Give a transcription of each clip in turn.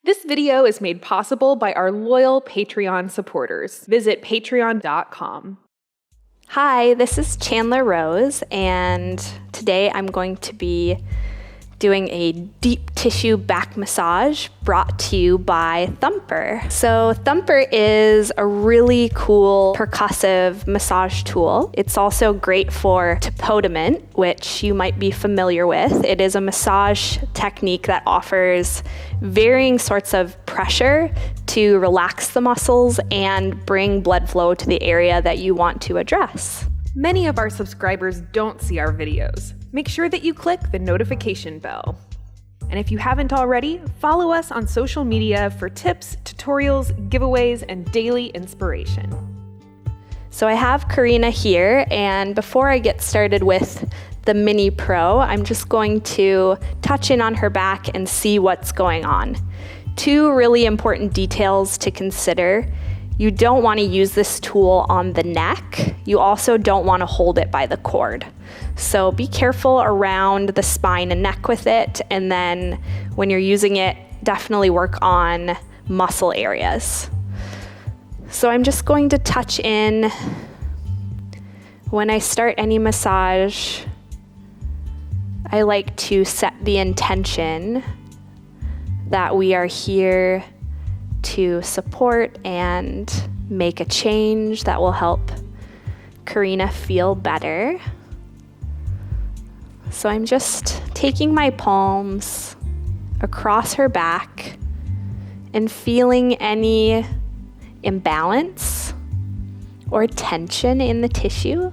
This video is made possible by our loyal Patreon supporters. Visit patreon.com. Hi, this is Chandler Rose, and today I'm going to be doing a deep tissue back massage brought to you by Thumper. So Thumper is a really cool percussive massage tool. It's also great for Tapotement, which you might be familiar with. It is a massage technique that offers varying sorts of pressure to relax the muscles and bring blood flow to the area that you want to address. Many of our subscribers don't see our videos. Make sure that you click the notification bell. And if you haven't already, follow us on social media for tips, tutorials, giveaways, and daily inspiration. So I have Karina here, and before I get started with the Mini Pro, I'm just going to touch in on her back and see what's going on. Two really important details to consider. You don't want to use this tool on the neck. You also don't want to hold it by the cord. So be careful around the spine and neck with it, and then when you're using it, definitely work on muscle areas. So I'm just going to touch in. When I start any massage, I like to set the intention that we are here to support and make a change that will help Karina feel better. So I'm just taking my palms across her back and feeling any imbalance or tension in the tissue.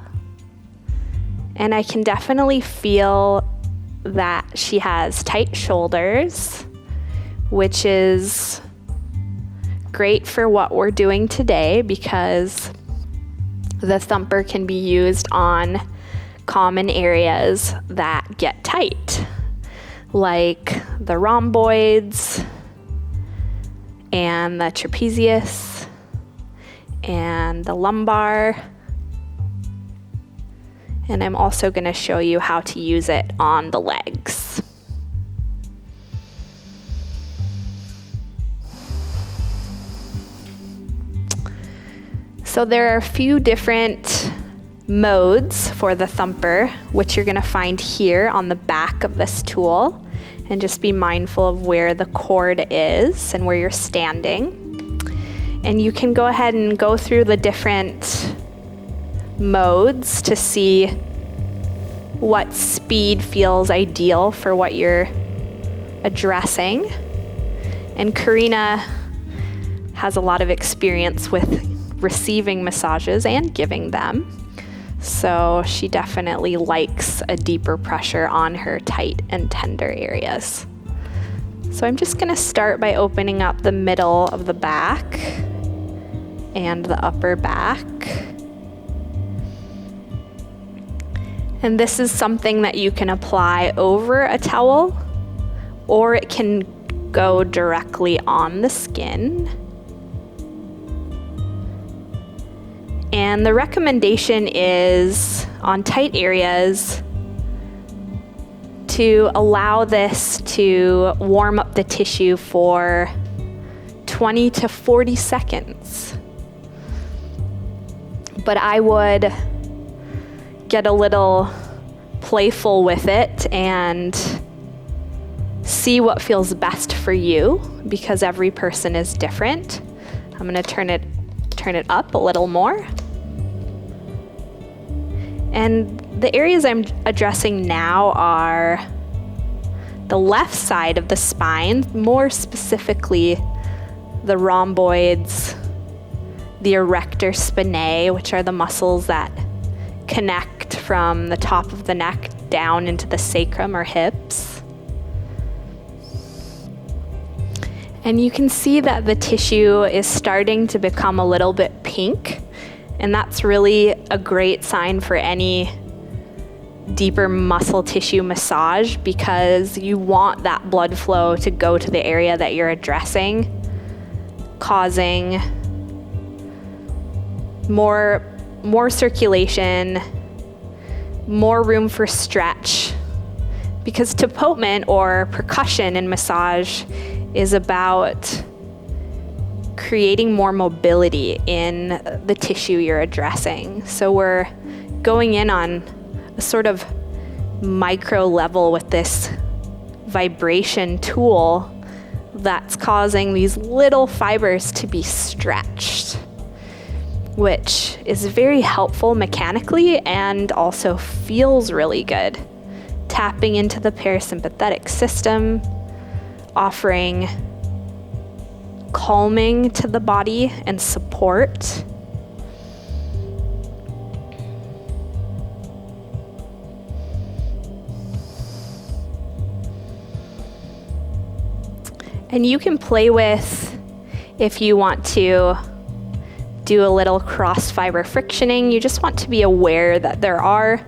And I can definitely feel that she has tight shoulders, which is great for what we're doing today because the Thumper can be used on common areas that get tight, like the rhomboids and the trapezius and the lumbar. And I'm also going to show you how to use it on the legs. So there are a few different modes for the Thumper, which you're going to find here on the back of this tool. And just be mindful of where the cord is and where you're standing. And you can go ahead and go through the different modes to see what speed feels ideal for what you're addressing. And Karina has a lot of experience with receiving massages and giving them. So she definitely likes a deeper pressure on her tight and tender areas. So I'm just going to start by opening up the middle of the back and the upper back. And this is something that you can apply over a towel, or it can go directly on the skin. And the recommendation is on tight areas to allow this to warm up the tissue for 20 to 40 seconds. But I would get a little playful with it and see what feels best for you, because every person is different. I'm going to turn it up a little more. And the areas I'm addressing now are the left side of the spine, more specifically the rhomboids, the erector spinae, which are the muscles that connect from the top of the neck down into the sacrum or hips. And you can see that the tissue is starting to become a little bit pink. And that's really a great sign for any deeper muscle tissue massage, because you want that blood flow to go to the area that you're addressing, causing more circulation, more room for stretch. Because tapotement, or percussion in massage, is about creating more mobility in the tissue you're addressing. So we're going in on a sort of micro level with this vibration tool that's causing these little fibers to be stretched, which is very helpful mechanically and also feels really good. Tapping into the parasympathetic system, offering calming to the body and support. And you can play with, if you want to do a little cross fiber frictioning, you just want to be aware that there are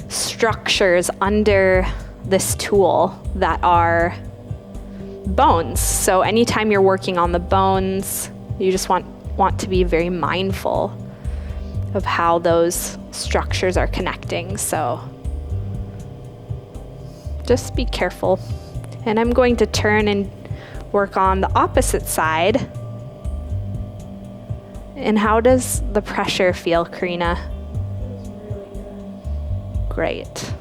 structures under this tool that are bones. So anytime you're working on the bones, you just want to be very mindful of how those structures are connecting. So just be careful. And I'm going to turn and work on the opposite side. And how does the pressure feel, Karina? Feels really good. Great.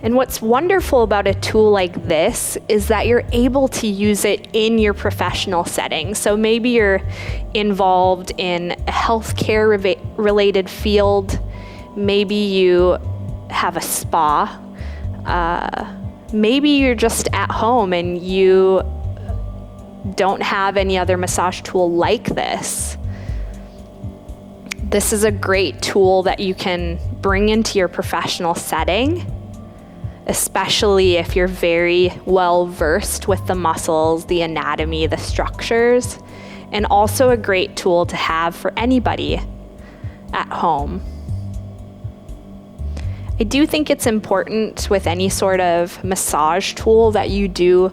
And what's wonderful about a tool like this is that you're able to use it in your professional setting. So maybe you're involved in a healthcare related field. Maybe you have a spa. Maybe you're just at home and you don't have any other massage tool like this. This is a great tool that you can bring into your professional setting, especially if you're very well versed with the muscles, the anatomy, the structures, and also a great tool to have for anybody at home. I do think it's important with any sort of massage tool that you do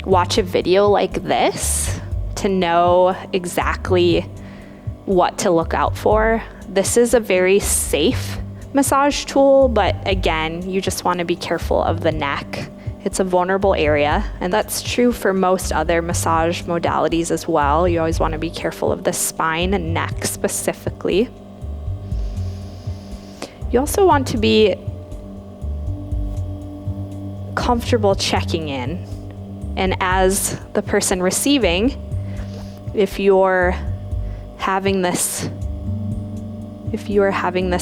watch a video like this to know exactly what to look out for. This is a very safe massage tool, but again, you just want to be careful of the neck. It's a vulnerable area, and that's true for most other massage modalities as well. You always want to be careful of the spine and neck specifically. You also want to be comfortable checking in. And as the person receiving, if you're having this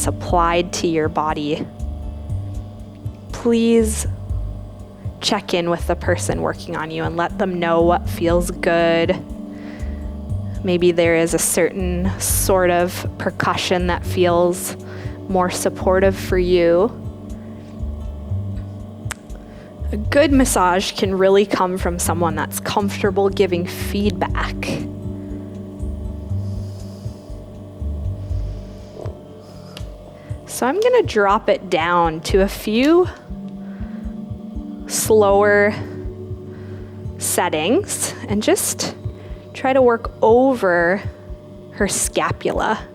applied to your body, please check in with the person working on you and let them know what feels good. Maybe there is a certain sort of percussion that feels more supportive for you. A good massage can really come from someone that's comfortable giving feedback. So I'm going to drop it down to a few slower settings and just try to work over her scapula.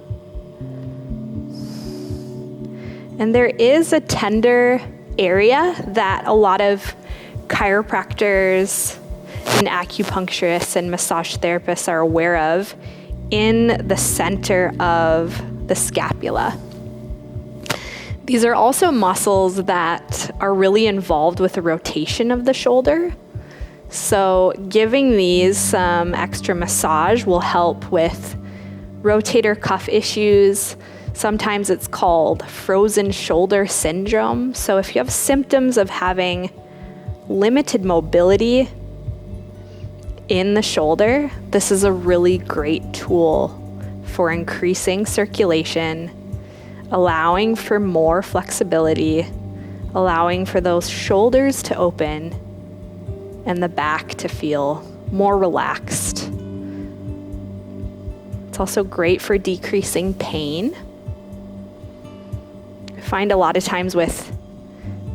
And there is a tender area that a lot of chiropractors and acupuncturists and massage therapists are aware of in the center of the scapula. These are also muscles that are really involved with the rotation of the shoulder. So giving these some extra massage will help with rotator cuff issues. Sometimes it's called frozen shoulder syndrome. So if you have symptoms of having limited mobility in the shoulder, this is a really great tool for increasing circulation, allowing for more flexibility, allowing for those shoulders to open and the back to feel more relaxed. It's also great for decreasing pain. I find a lot of times with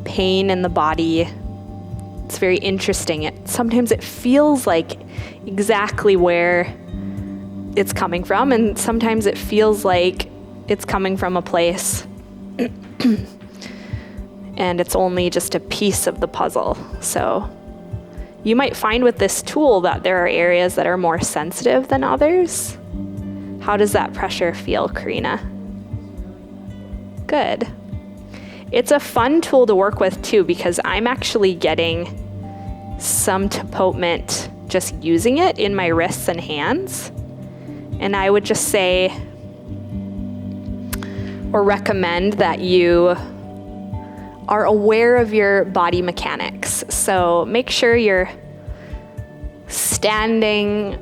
pain in the body, it's very interesting. Sometimes it feels like exactly where it's coming from, and sometimes it feels like it's coming from a place and it's only just a piece of the puzzle. So you might find with this tool that there are areas that are more sensitive than others. How does that pressure feel, Karina? Good. It's a fun tool to work with too, because I'm actually getting some tapotement just using it in my wrists and hands. And I would just say or recommend that you are aware of your body mechanics. So make sure you're standing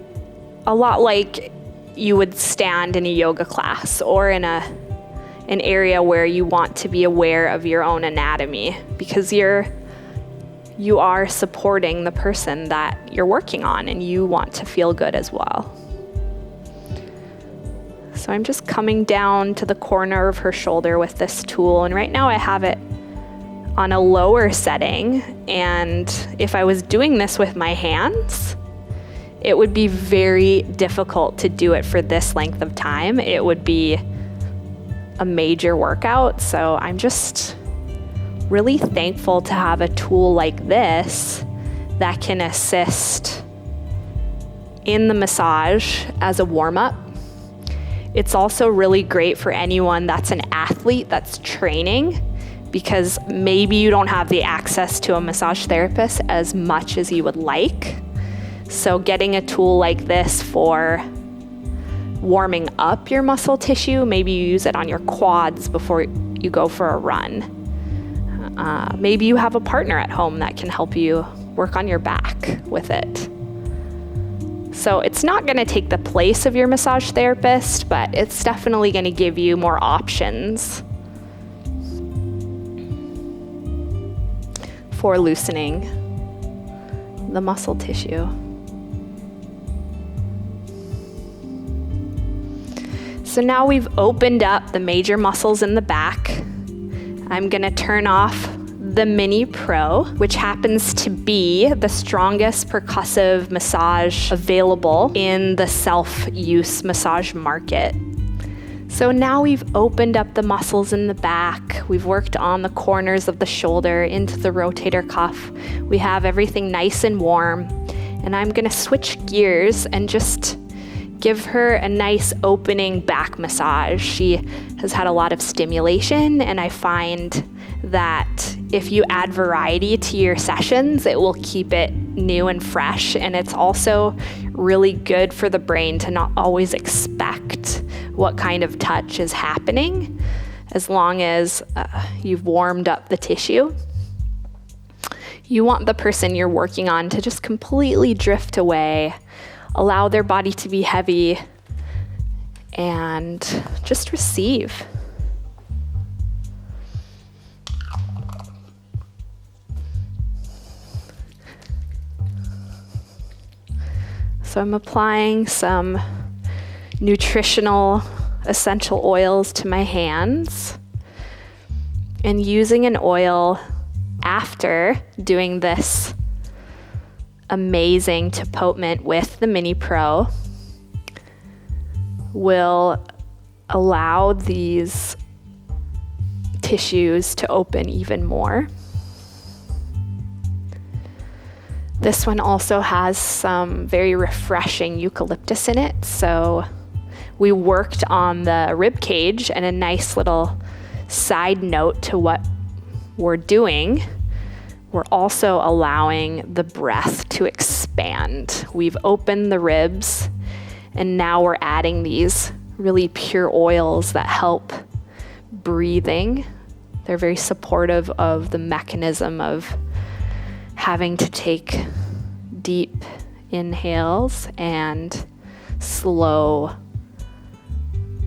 a lot like you would stand in a yoga class or in an area where you want to be aware of your own anatomy, because you are supporting the person that you're working on and you want to feel good as well. So I'm just coming down to the corner of her shoulder with this tool, and right now I have it on a lower setting, and if I was doing this with my hands, it would be very difficult to do it for this length of time. It would be a major workout. So I'm just really thankful to have a tool like this that can assist in the massage as a warm-up. It's also really great for anyone that's an athlete that's training, because maybe you don't have the access to a massage therapist as much as you would like. So getting a tool like this for warming up your muscle tissue, maybe you use it on your quads before you go for a run. Maybe you have a partner at home that can help you work on your back with it. So it's not going to take the place of your massage therapist, but it's definitely going to give you more options for loosening the muscle tissue. So now we've opened up the major muscles in the back. I'm gonna turn off the Mini Pro, which happens to be the strongest percussive massage available in the self-use massage market. So now we've opened up the muscles in the back. We've worked on the corners of the shoulder into the rotator cuff. We have everything nice and warm. And I'm gonna switch gears and just give her a nice opening back massage. She has had a lot of stimulation, and I find that if you add variety to your sessions, it will keep it new and fresh. And it's also really good for the brain to not always expect what kind of touch is happening, as long as you've warmed up the tissue. You want the person you're working on to just completely drift away, allow their body to be heavy, and just receive. So I'm applying some nutritional essential oils to my hands and using an oil after doing this amazing tapotement with the Mini Pro will allow these tissues to open even more. This one also has some very refreshing eucalyptus in it, so we worked on the rib cage, and a nice little side note to what we're doing, we're also allowing the breath to expand. We've opened the ribs, and now we're adding these really pure oils that help breathing. They're very supportive of the mechanism of having to take deep inhales and slow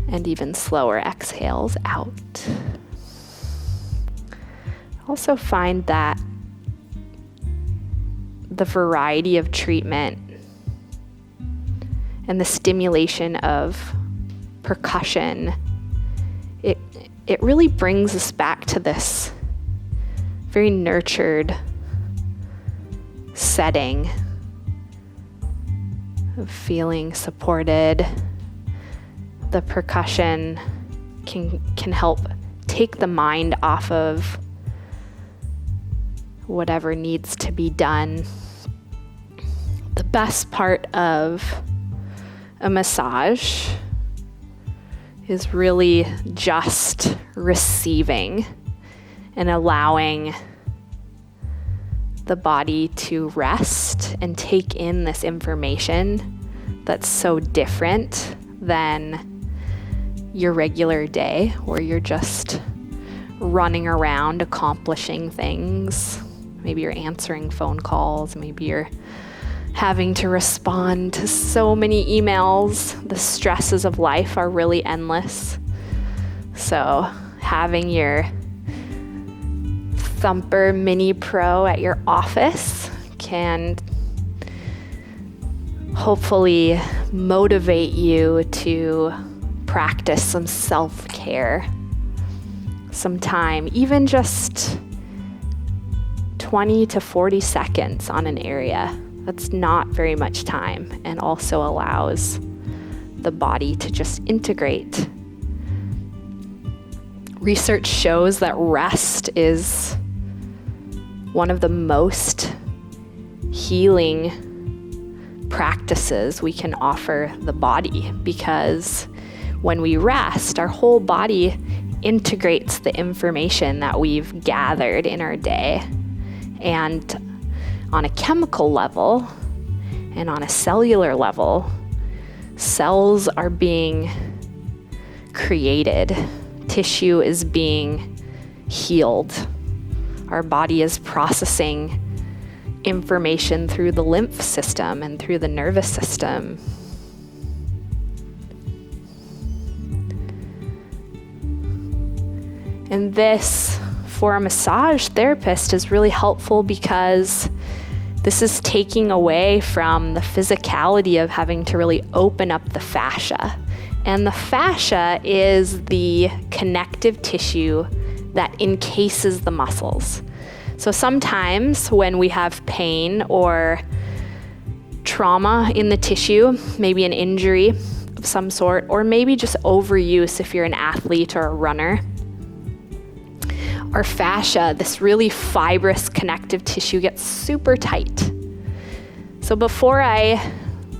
and even slower exhales out. I also find that the variety of treatment and the stimulation of percussion, it really brings us back to this very nurtured setting of feeling supported. The percussion can help take the mind off of whatever needs to be done. The best part of a massage is really just receiving and allowing the body to rest and take in this information that's so different than your regular day where you're just running around accomplishing things. Maybe you're answering phone calls, maybe you're having to respond to so many emails. The stresses of life are really endless. So having your Thumper Mini Pro at your office can hopefully motivate you to practice some self-care, some time, even just 20 to 40 seconds on an area. That's not very much time, and also allows the body to just integrate. Research shows that rest is one of the most healing practices we can offer the body, because when we rest, our whole body integrates the information that we've gathered in our day. And on a chemical level and on a cellular level, cells are being created. Tissue is being healed. Our body is processing information through the lymph system and through the nervous system. And this, for a massage therapist, is really helpful because this is taking away from the physicality of having to really open up the fascia. And the fascia is the connective tissue that encases the muscles. So sometimes when we have pain or trauma in the tissue, maybe an injury of some sort, or maybe just overuse if you're an athlete or a runner, our fascia, this really fibrous connective tissue, gets super tight. So before I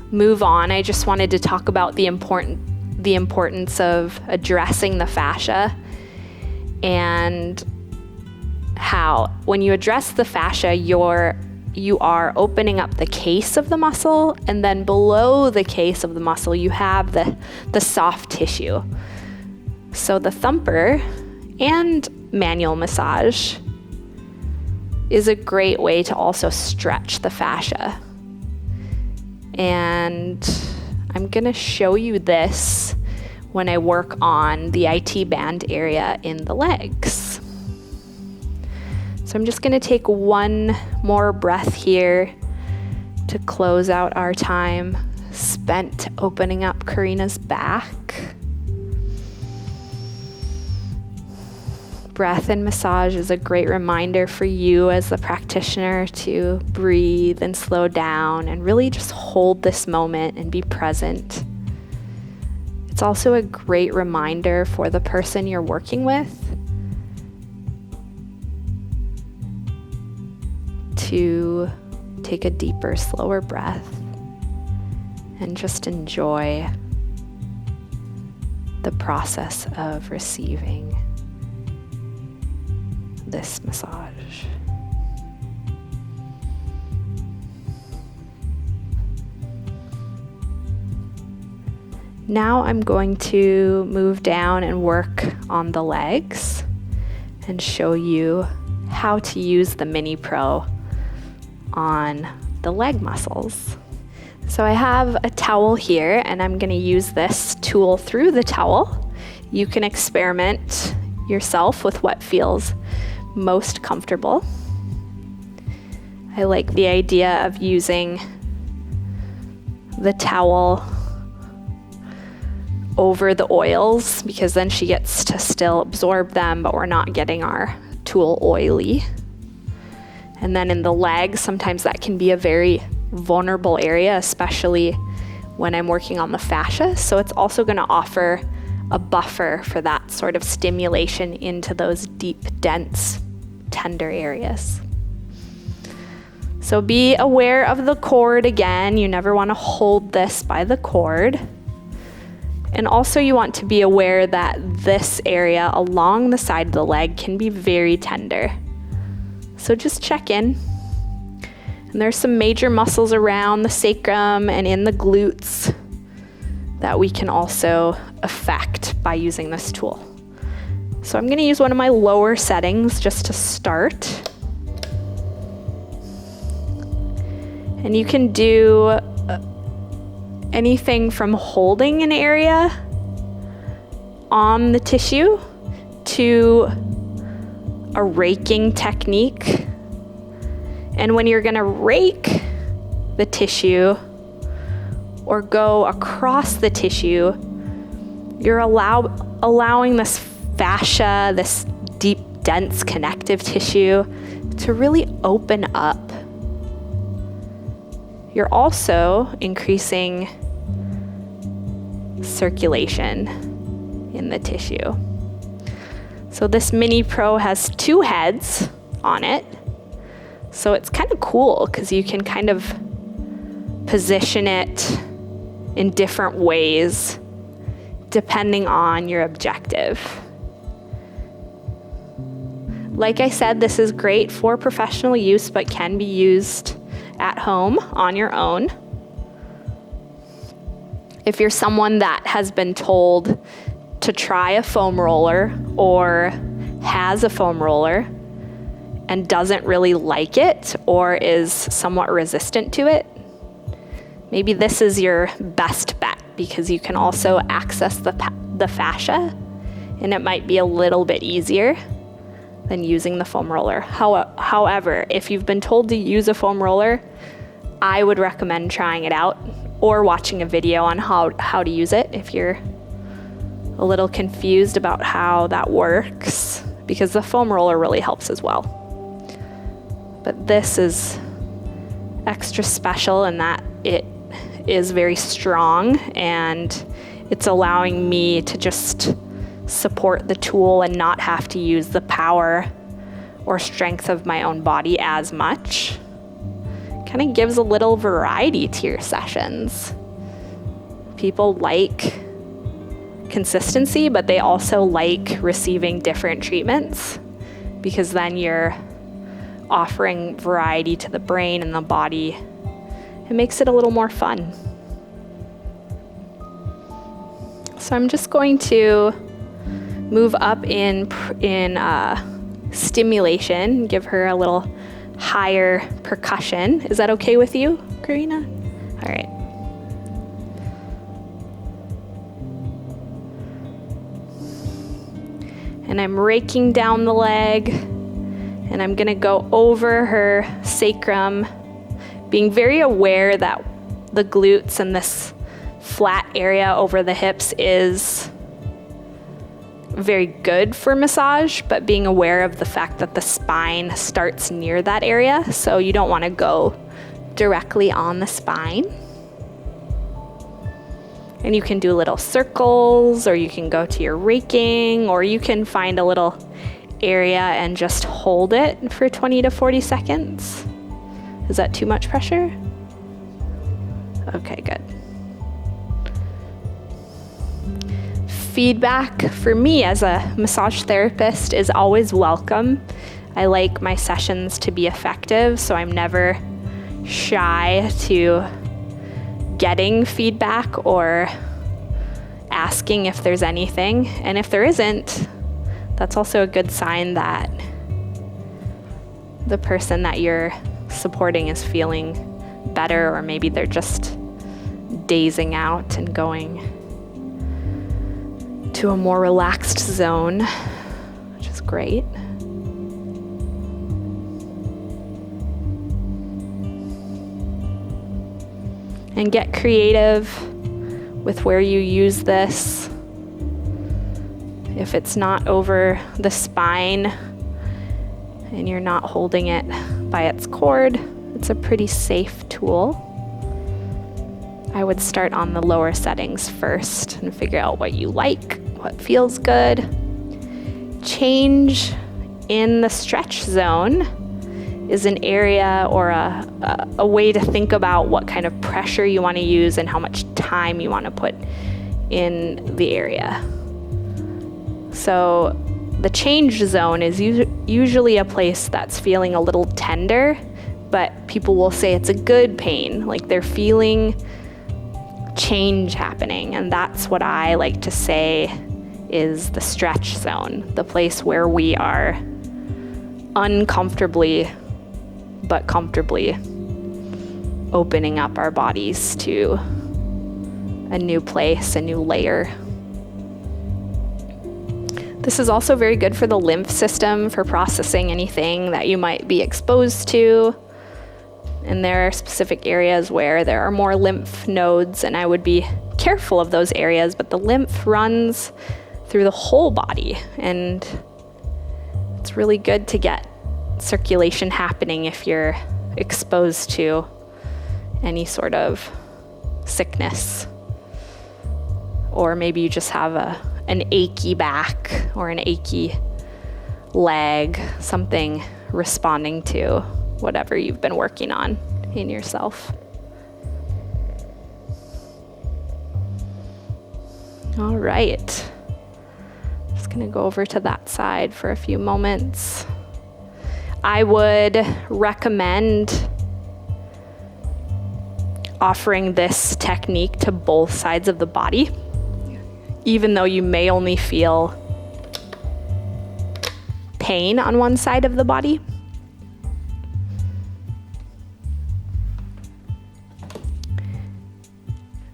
move on, I just wanted to talk about the importance of addressing the fascia, and how when you address the fascia, you are opening up the case of the muscle, and then below the case of the muscle you have the soft tissue. So the thumper and manual massage is a great way to also stretch the fascia. And I'm gonna show you this when I work on the IT band area in the legs. So I'm just gonna take one more breath here to close out our time spent opening up Karina's back. Breath and massage is a great reminder for you as the practitioner to breathe and slow down and really just hold this moment and be present. It's also a great reminder for the person you're working with to take a deeper, slower breath and just enjoy the process of receiving this massage. Now I'm going to move down and work on the legs and show you how to use the Mini Pro on the leg muscles. So I have a towel here, and I'm going to use this tool through the towel. You can experiment yourself with what feels most comfortable. I like the idea of using the towel over the oils, because then she gets to still absorb them, but we're not getting our tool oily. And then in the legs, sometimes that can be a very vulnerable area, especially when I'm working on the fascia. So it's also going to offer a buffer for that sort of stimulation into those deep, dense, tender areas. So be aware of the cord again. You never want to hold this by the cord. And also you want to be aware that this area along the side of the leg can be very tender. So just check in. And there's some major muscles around the sacrum and in the glutes that we can also affect by using this tool. So I'm going to use one of my lower settings just to start. And you can do anything from holding an area on the tissue to a raking technique. And when you're going to rake the tissue or go across the tissue, you're allowing this fascia, this deep, dense connective tissue to really open up. You're also increasing circulation in the tissue. So this Mini Pro has 2 heads on it. So it's kind of cool because you can kind of position it in different ways depending on your objective. Like I said, this is great for professional use, but can be used at home on your own. If you're someone that has been told to try a foam roller or has a foam roller and doesn't really like it or is somewhat resistant to it, maybe this is your best bet because you can also access the fascia and it might be a little bit easier than using the foam roller. However, if you've been told to use a foam roller, I would recommend trying it out or watching a video on how to use it if you're a little confused about how that works, because the foam roller really helps as well. But this is extra special in that it is very strong and it's allowing me to just support the tool and not have to use the power or strength of my own body as much. Kind of gives a little variety to your sessions. People like consistency, but they also like receiving different treatments because then you're offering variety to the brain and the body. It makes it a little more fun. So I'm just going to move up in stimulation, give her a little higher percussion. Is that okay with you, Karina? All right. And I'm raking down the leg, and I'm gonna go over her sacrum, being very aware that the glutes and this flat area over the hips is very good for massage, but being aware of the fact that the spine starts near that area, so you don't want to go directly on the spine. And you can do little circles, or you can go to your raking, or you can find a little area and just hold it for 20 to 40 seconds. Is that too much pressure? Okay, good. Feedback for me as a massage therapist is always welcome. I like my sessions to be effective, so I'm never shy to getting feedback or asking if there's anything. And if there isn't, that's also a good sign that the person that you're supporting is feeling better, or maybe they're just dazing out and going to a more relaxed zone, which is great. And get creative with where you use this. If it's not over the spine and you're not holding it by its cord, it's a pretty safe tool. I would start on the lower settings first and figure out what you like, what feels good. Change in the stretch zone is an area or a way to think about what kind of pressure you want to use and how much time you want to put in the area. So the change zone is usually a place that's feeling a little tender, but people will say it's a good pain, like they're feeling change happening. And that's what I like to say is the stretch zone, the place where we are uncomfortably but comfortably opening up our bodies to a new place, a new layer. This is also very good for the lymph system, for processing anything that you might be exposed to. And there are specific areas where there are more lymph nodes, and I would be careful of those areas, but the lymph runs through the whole body, and it's really good to get circulation happening if you're exposed to any sort of sickness. Or maybe you just have an achy back or an achy leg, something responding to whatever you've been working on in yourself. All right. Just gonna go over to that side for a few moments. I would recommend offering this technique to both sides of the body, even though you may only feel pain on one side of the body.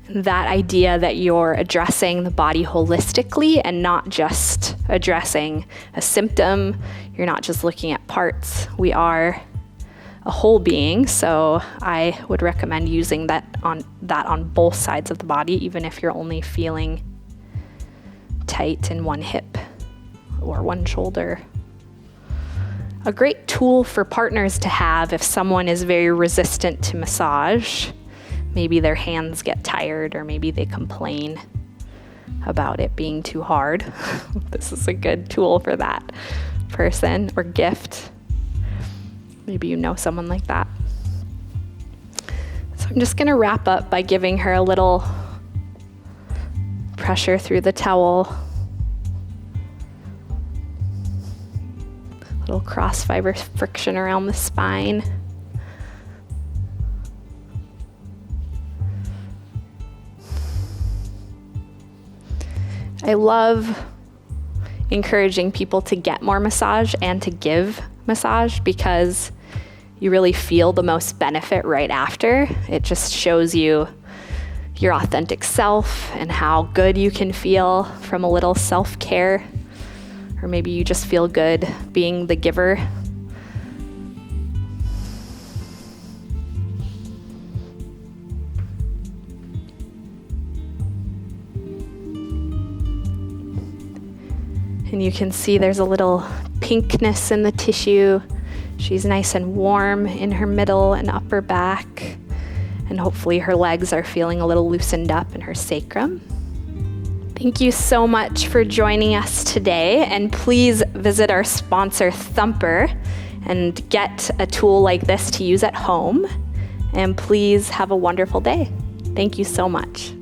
That idea that you're addressing the body holistically and not just addressing a symptom. You're not just looking at parts. We are a whole being, so I would recommend using that on both sides of the body, even if you're only feeling tight in one hip or one shoulder. A great tool for partners to have if someone is very resistant to massage. Maybe their hands get tired, or maybe they complain about it being too hard. This is a good tool for that person, or gift. Maybe you know someone like that. So I'm just gonna wrap up by giving her a little pressure through the towel. Little cross fiber friction around the spine. I love encouraging people to get more massage and to give massage because you really feel the most benefit right after. It just shows you your authentic self and how good you can feel from a little self-care. Or maybe you just feel good being the giver. And you can see there's a little pinkness in the tissue. She's nice and warm in her middle and upper back. And hopefully her legs are feeling a little loosened up in her sacrum. Thank you so much for joining us today. And please visit our sponsor, Thumper, and get a tool like this to use at home. And please have a wonderful day. Thank you so much.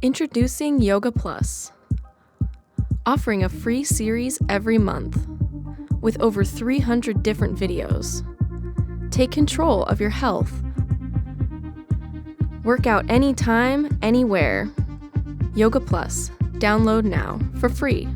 Introducing Yoga Plus, offering a free series every month with over 300 different videos. Take control of your health. Work out anytime, anywhere. Yoga Plus. Download now for free.